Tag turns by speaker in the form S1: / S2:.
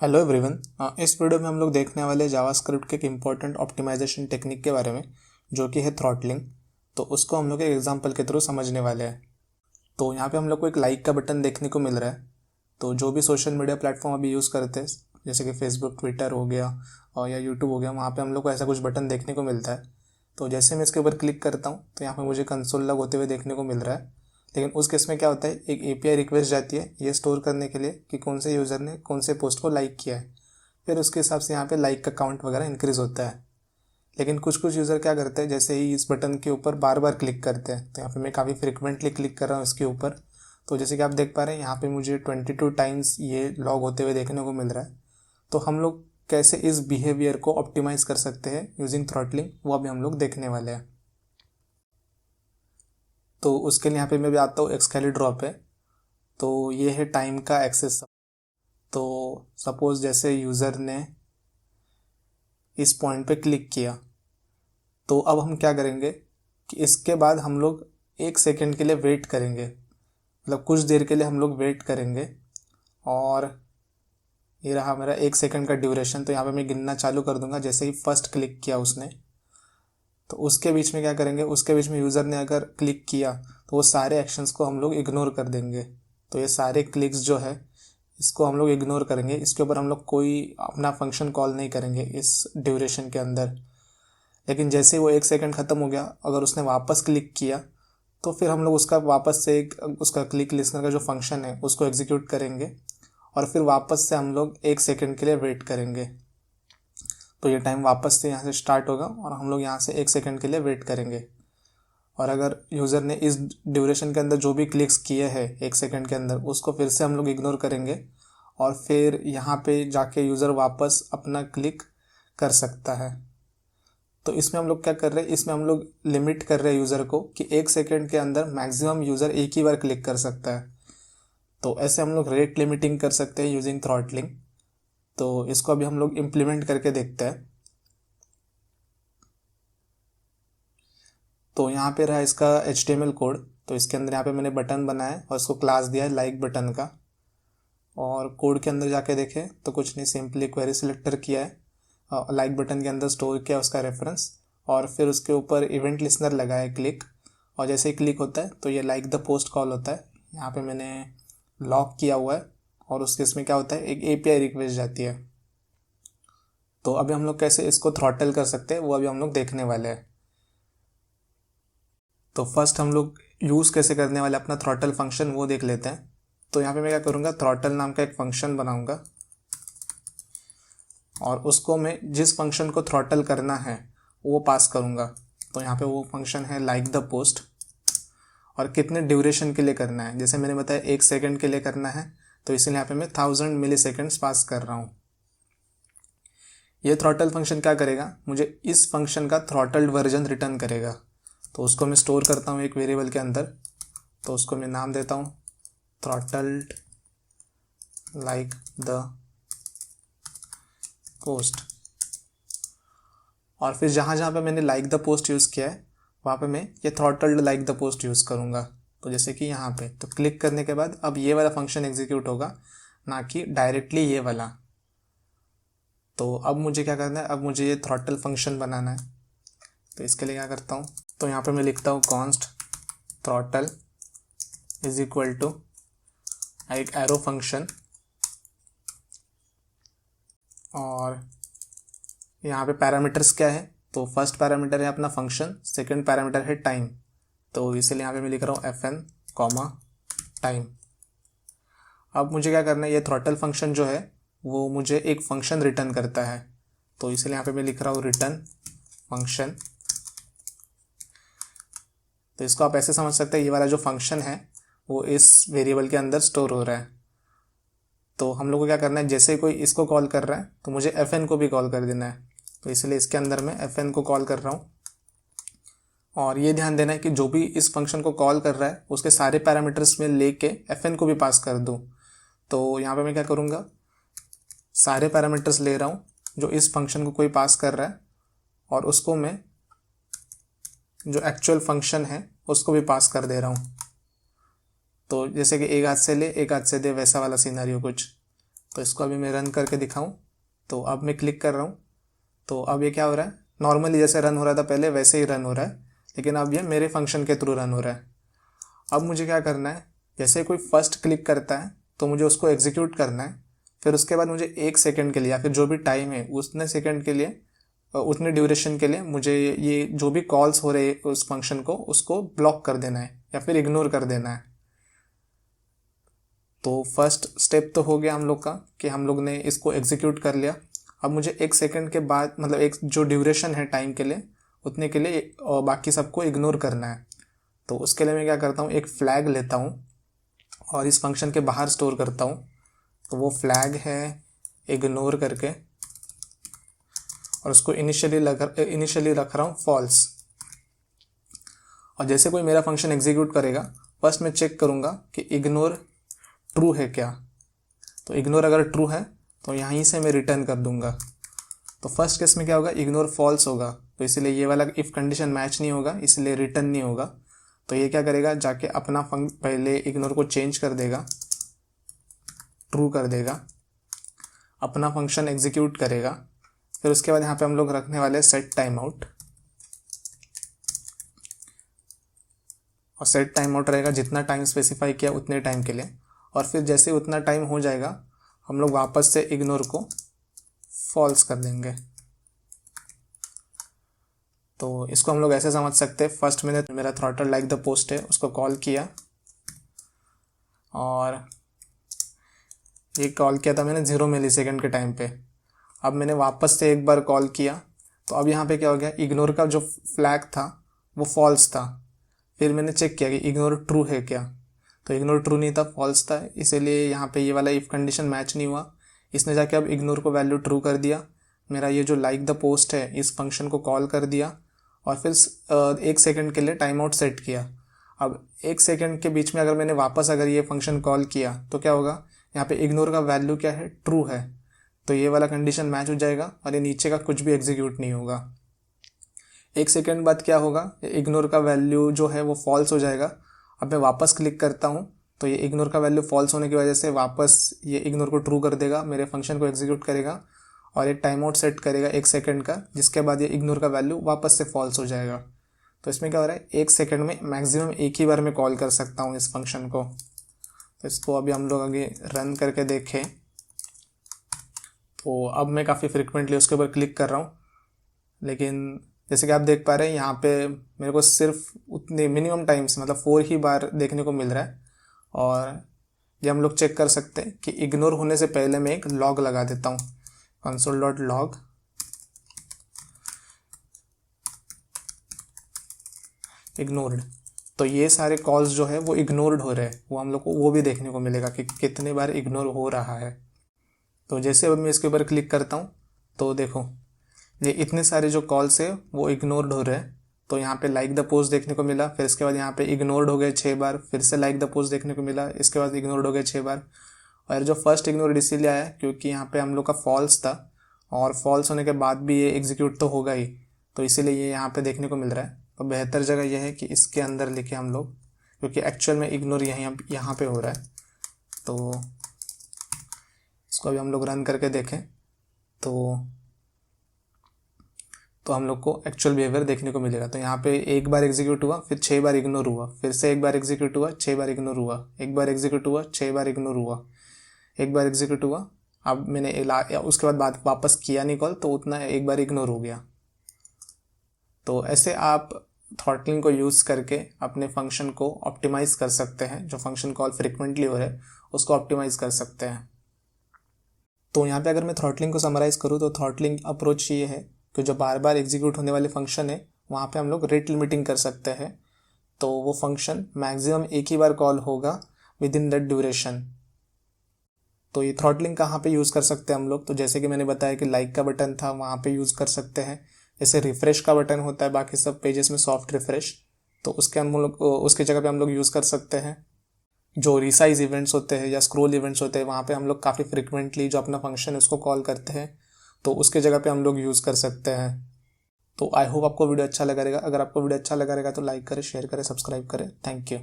S1: Hello everyone. इस video में हम लोग देखने वाले जावास्क्रिप्ट के एक इम्पॉर्टेंट ऑप्टिमाइजेशन टेक्निक के बारे में, जो कि है थ्रॉटलिंग। तो उसको हम लोग एक एग्जांपल के थ्रू समझने वाले हैं। तो यहाँ पे हम लोग को एक लाइक का बटन देखने को मिल रहा है। तो जो भी सोशल मीडिया प्लेटफॉर्म अभी यूज़ करते हैं, जैसे कि फेसबुक, ट्विटर हो गया और या यूट्यूब हो गया, वहाँ पर हम लोग को ऐसा कुछ बटन देखने को मिलता है। तो जैसे मैं इसके ऊपर क्लिक करता हूँ तो यहाँ पर मुझे कंसोल लॉग होते हुए देखने को मिल रहा है। लेकिन उस केस में क्या होता है, एक एपीआई रिक्वेस्ट जाती है ये स्टोर करने के लिए कि कौन से यूज़र ने कौन से पोस्ट को लाइक किया है। फिर उसके हिसाब से यहाँ पे लाइक का काउंट वगैरह इंक्रीज़ होता है। लेकिन कुछ कुछ यूज़र क्या करते हैं, जैसे ही इस बटन के ऊपर बार बार क्लिक करते हैं, तो यहाँ पे मैं काफ़ी फ्रिक्वेंटली क्लिक कर रहा हूँ इसके ऊपर। तो जैसे कि आप देख पा रहे हैं यहाँ पे मुझे 22 टाइम्स ये लॉग होते हुए देखने को मिल रहा है। तो हम लोग कैसे इस बिहेवियर को ऑप्टिमाइज़ कर सकते हैं यूजिंग थ्रॉटलिंग, वो अभी हम लोग देखने वाले हैं। तो उसके लिए यहाँ पे मैं भी आता हूँ एक्सकेलीड्रॉ पे। तो ये है टाइम का एक्सेस। तो सपोज़ जैसे यूज़र ने इस पॉइंट पे क्लिक किया, तो अब हम क्या करेंगे कि इसके बाद हम लोग 1 सेकंड के लिए वेट करेंगे, मतलब कुछ देर के लिए हम लोग वेट करेंगे। और ये रहा मेरा 1 सेकंड का ड्यूरेशन। तो यहाँ पे मैं गिनना चालू कर दूंगा जैसे ही फर्स्ट क्लिक किया उसने। तो उसके बीच में क्या करेंगे, उसके बीच में यूज़र ने अगर क्लिक किया तो वो सारे एक्शंस को हम लोग इग्नोर कर देंगे। तो ये सारे क्लिक्स जो है इसको हम लोग इग्नोर करेंगे, इसके ऊपर हम लोग कोई अपना फंक्शन कॉल नहीं करेंगे इस ड्यूरेशन के अंदर। लेकिन जैसे ही वो 1 सेकंड ख़त्म हो गया, अगर उसने वापस क्लिक किया तो फिर हम लोग उसका वापस से एक उसका क्लिक लिसनर का जो फंक्शन है उसको एग्जीक्यूट करेंगे और फिर वापस से हम लोग 1 सेकंड के लिए वेट करेंगे। तो ये टाइम वापस से यहाँ से स्टार्ट होगा और हम लोग यहाँ से 1 सेकंड के लिए वेट करेंगे। और अगर यूज़र ने इस ड्यूरेशन के अंदर जो भी क्लिक्स किए हैं 1 सेकंड के अंदर, उसको फिर से हम लोग इग्नोर करेंगे और फिर यहाँ पे जाके यूज़र वापस अपना क्लिक कर सकता है। तो इसमें हम लोग क्या कर रहे हैं, इसमें हम लोग लिमिट कर रहे हैं यूज़र को कि 1 सेकंड के अंदर मैक्सिमम यूज़र एक ही बार क्लिक कर सकता है। तो ऐसे हम लोग रेट लिमिटिंग कर सकते हैं यूजिंग थ्रॉटलिंग। तो इसको अभी हम लोग इम्प्लीमेंट करके देखते हैं। तो यहाँ पे रहा इसका HTML कोड। तो इसके अंदर यहाँ पे मैंने बटन बनाया है और इसको क्लास दिया है लाइक बटन का। और कोड के अंदर जाके देखें तो कुछ नहीं, सिंपली क्वेरी सिलेक्टर किया है, लाइक बटन के अंदर स्टोर किया उसका रेफरेंस और फिर उसके ऊपर इवेंट लिसनर लगाया क्लिक। और जैसे ही क्लिक होता है तो ये लाइक द पोस्ट कॉल होता है। यहाँ पे मैंने लॉक किया हुआ है और उसके इसमें क्या होता है, एक API रिक्वेस्ट जाती है। तो अभी हम लोग कैसे इसको थ्रॉटल कर सकते हैं वो अभी हम लोग देखने वाले हैं। तो फर्स्ट हम लोग यूज़ कैसे करने वाले अपना थ्रॉटल फंक्शन वो देख लेते हैं। तो यहाँ पे मैं क्या करूँगा, थ्रॉटल नाम का एक फंक्शन बनाऊँगा और उसको मैं जिस फंक्शन को थ्रॉटल करना है वो पास करूँगा। तो यहाँ पे वो फंक्शन है लाइक द पोस्ट और कितने ड्यूरेशन के लिए करना है, जैसे मैंने बताया 1 सेकंड के लिए करना है। तो इसलिए यहाँ पे मैं 1000 मिलीसेकंड्स पास कर रहा हूँ। ये थ्रॉटल फंक्शन क्या करेगा, मुझे इस फंक्शन का थ्रॉटल्ड वर्जन रिटर्न करेगा। तो उसको मैं स्टोर करता हूँ एक वेरिएबल के अंदर। तो उसको मैं नाम देता हूँ थ्रॉटल्ड लाइक द पोस्ट। और फिर जहाँ जहाँ पे मैंने लाइक द पोस्ट यूज़ किया है वहाँ पे मैं ये थ्रॉटल्ड लाइक द पोस्ट यूज़ करूँगा। तो जैसे कि यहाँ पे तो क्लिक करने के बाद अब ये वाला फंक्शन एग्जीक्यूट होगा, ना कि डायरेक्टली ये वाला। तो अब मुझे क्या करना है, अब मुझे ये थ्रॉटल फंक्शन बनाना है। तो इसके लिए क्या करता हूँ, तो यहाँ पे मैं लिखता हूँ const throttle is equal to एक एरो फंक्शन और यहाँ पे पैरामीटर्स क्या है। तो फर्स्ट पैरामीटर है अपना फंक्शन, सेकंड पैरामीटर है टाइम। तो इसलिए यहाँ पे मैं लिख रहा हूँ FN कॉमा टाइम। अब मुझे क्या करना है, ये थ्रॉटल फंक्शन जो है वो मुझे एक फंक्शन रिटर्न करता है। तो इसलिए यहाँ पे मैं लिख रहा हूँ रिटर्न फंक्शन। तो इसको आप ऐसे समझ सकते हैं, ये वाला जो फंक्शन है वो इस वेरिएबल के अंदर स्टोर हो रहा है। तो हम लोग को क्या करना है, जैसे कोई इसको कॉल कर रहा है तो मुझे FN को भी कॉल कर देना है। तो इसलिए इसके अंदर मैं FN को कॉल कर रहा हूँ। और ये ध्यान देना है कि जो भी इस फंक्शन को कॉल कर रहा है उसके सारे पैरामीटर्स में लेके FN को भी पास कर दूँ। तो यहाँ पे मैं क्या करूँगा, सारे पैरामीटर्स ले रहा हूँ जो इस फंक्शन को कोई पास कर रहा है और उसको मैं जो एक्चुअल फंक्शन है उसको भी पास कर दे रहा हूँ। तो जैसे कि एक हाथ से ले एक हाथ से दे, वैसा वाला सिनेरियो कुछ। तो इसको अभी मैं रन करके दिखाऊं, तो अब मैं क्लिक कर रहा हूं, तो अब ये क्या हो रहा है, नॉर्मली जैसे रन हो रहा था पहले वैसे ही रन हो रहा है, लेकिन अब ये मेरे फंक्शन के थ्रू रन हो रहा है। अब मुझे क्या करना है, जैसे कोई फर्स्ट क्लिक करता है तो मुझे उसको एग्जीक्यूट करना है, फिर उसके बाद मुझे 1 सेकंड के लिए या फिर जो भी टाइम है उतने सेकंड के लिए, उतने ड्यूरेशन के लिए मुझे ये जो भी कॉल्स हो रहे उस फंक्शन को उसको ब्लॉक कर देना है या फिर इग्नोर कर देना है। तो फर्स्ट स्टेप तो हो गया हम लोग का कि हम लोग ने इसको एग्जीक्यूट कर लिया। अब मुझे 1 सेकंड के बाद मतलब एक जो ड्यूरेशन है टाइम के लिए उतने के लिए और बाकी सबको इग्नोर करना है। तो उसके लिए मैं क्या करता हूँ, एक फ्लैग लेता हूँ और इस फंक्शन के बाहर स्टोर करता हूँ। तो वो फ्लैग है इग्नोर करके, और उसको इनिशियली रख रहा हूँ फॉल्स। और जैसे कोई मेरा फंक्शन एग्जीक्यूट करेगा, फर्स्ट मैं चेक करूँगा कि इग्नोर ट्रू है क्या। तो इग्नोर अगर ट्रू है तो यहीं से मैं रिटर्न कर दूंगा। तो फर्स्ट केस में क्या होगा, इग्नोर फॉल्स होगा, तो इसलिए ये वाला इफ़ कंडीशन मैच नहीं होगा, इसलिए रिटर्न नहीं होगा। तो ये क्या करेगा, जाके अपना पहले इग्नोर को चेंज कर देगा, ट्रू कर देगा, अपना फंक्शन एग्जीक्यूट करेगा। फिर उसके बाद यहाँ पे हम लोग रखने वाले सेट टाइम आउट, और सेट टाइम आउट रहेगा जितना टाइम स्पेसिफाई किया उतने टाइम के लिए। और फिर जैसे उतना टाइम हो जाएगा हम लोग वापस से इग्नोर को फॉल्स कर देंगे। तो इसको हम लोग ऐसे समझ सकते हैं, फर्स्ट मैंने मेरा थ्रॉटल लाइक द पोस्ट है उसको कॉल किया, और ये कॉल किया था मैंने 0 मिलीसेकंड के टाइम पे। अब मैंने वापस से एक बार कॉल किया, तो अब यहाँ पे क्या हो गया, इग्नोर का जो फ्लैग था वो फॉल्स था। फिर मैंने चेक किया कि इग्नोर ट्रू है क्या, तो इग्नोर ट्रू नहीं था, फॉल्स था, इसीलिए यहाँ पे ये वाला इफ़ कंडीशन मैच नहीं हुआ। इसने जाके अब इग्नोर को वैल्यू ट्रू कर दिया, मेरा ये जो लाइक द पोस्ट है इस फंक्शन को कॉल कर दिया, और फिर 1 सेकंड के लिए टाइम आउट सेट किया। अब 1 सेकंड के बीच में अगर मैंने वापस अगर ये फंक्शन कॉल किया तो क्या होगा, यहाँ पे इग्नोर का वैल्यू क्या है, ट्रू है, तो ये वाला कंडीशन मैच हो जाएगा और ये नीचे का कुछ भी एग्जीक्यूट नहीं होगा। 1 सेकंड बाद क्या होगा, इग्नोर का वैल्यू जो है वो फॉल्स हो जाएगा। अब मैं वापस क्लिक करता हूँ तो ये इग्नोर का वैल्यू फॉल्स होने की वजह से वापस ये इग्नोर को ट्रू कर देगा, मेरे फंक्शन को एग्जीक्यूट करेगा और एक टाइम आउट सेट करेगा 1 सेकंड का, जिसके बाद ये इग्नोर का वैल्यू वापस से फॉल्स हो जाएगा। तो इसमें क्या हो रहा है, 1 सेकंड में मैक्सिमम एक ही बार में कॉल कर सकता हूँ इस फंक्शन को। तो इसको अभी हम लोग आगे रन करके देखें, तो अब मैं काफ़ी फ्रिक्वेंटली उसके ऊपर क्लिक कर रहा हूँ, लेकिन जैसे कि आप देख पा रहे हैं यहाँ पे मेरे को सिर्फ उतने मिनिमम टाइम से मतलब 4 ही बार देखने को मिल रहा है। और ये हम लोग चेक कर सकते हैं कि इग्नोर होने से पहले मैं एक लॉग लगा देता हूँ, console.log इग्नोर्ड। तो ये सारे कॉल्स जो है वो इग्नोर्ड हो रहे हैं, वो हम लोग को वो भी देखने को मिलेगा कि कितने बार इग्नोर हो रहा है। तो जैसे अब मैं इसके ऊपर क्लिक करता हूँ तो देखो ये इतने सारे जो कॉल्स है वो इग्नोर्ड हो रहे हैं। तो यहाँ पे लाइक द पोस्ट देखने को मिला, फिर इसके बाद यहाँ पे इग्नोर्ड हो गए 6 बार, फिर से लाइक द पोस्ट देखने को मिला, इसके बाद इग्नोर्ड हो गए 6 बार। और जो फर्स्ट इग्नोर्ड इसीलिए आया क्योंकि यहाँ पे हम लोग का फॉल्स था, और फॉल्स होने के बाद भी ये एग्जीक्यूट तो होगा ही, तो इसीलिए ये यहाँ पे देखने को मिल रहा है। तो बेहतर जगह यह है कि इसके अंदर लिखे हम लोग, क्योंकि एक्चुअल में इग्नोर यहाँ पे हो रहा है। तो इसको अभी हम लोग रन करके देखें तो हम लोग को एक्चुअल बिहेवियर देखने को मिलेगा। तो यहाँ पे एक बार एग्जीक्यूट हुआ, फिर 6 बार इग्नोर हुआ, फिर से एक बार एग्जीक्यूट हुआ, 6 बार इग्नोर हुआ, एक बार एग्जीक्यूट हुआ, 6 बार इग्नोर हुआ, एक बार एग्जीक्यूट हुआ। अब मैंने उसके बाद वापस किया नहीं कॉल, तो उतना एक बार इग्नोर हो गया। तो ऐसे आप थ्रॉटलिंग को यूज़ करके अपने फंक्शन को ऑप्टिमाइज़ कर सकते हैं, जो फंक्शन कॉल फ्रिक्वेंटली हो रहे हैं उसको ऑप्टिमाइज़ कर सकते हैं। तो यहाँ पे अगर मैं थ्रॉटलिंग को समराइज़ करूँ तो थ्रॉटलिंग अप्रोच ये है कि जो बार बार एग्जीक्यूट होने वाले फंक्शन है वहाँ पे हम लोग रेट लिमिटिंग कर सकते हैं। तो वो फंक्शन मैक्सिमम एक ही बार कॉल होगा विद इन दैट ड्यूरेशन। तो ये थ्रॉटलिंग कहाँ पे यूज़ कर सकते हैं हम लोग, तो जैसे कि मैंने बताया कि लाइक का बटन था वहाँ पे यूज़ कर सकते हैं। जैसे रिफ़्रेश का बटन होता है बाकी सब पेजेस में सॉफ्ट रिफ़्रेश, तो उसके हम लोग उसकी जगह पे हम लोग यूज़ कर सकते हैं। जो रिसाइज इवेंट्स होते हैं या स्क्रॉल इवेंट्स होते हैं वहाँ पे हम लोग काफ़ी फ्रिक्वेंटली जो अपना फंक्शन है उसको कॉल करते हैं, तो उसके जगह पे हम लोग यूज़ कर सकते हैं। तो आई होप आपको वीडियो अच्छा लगा रहेगा। अगर आपको वीडियो अच्छा लगा रहेगा तो लाइक करें, शेयर करें, सब्सक्राइब करें। Thank you.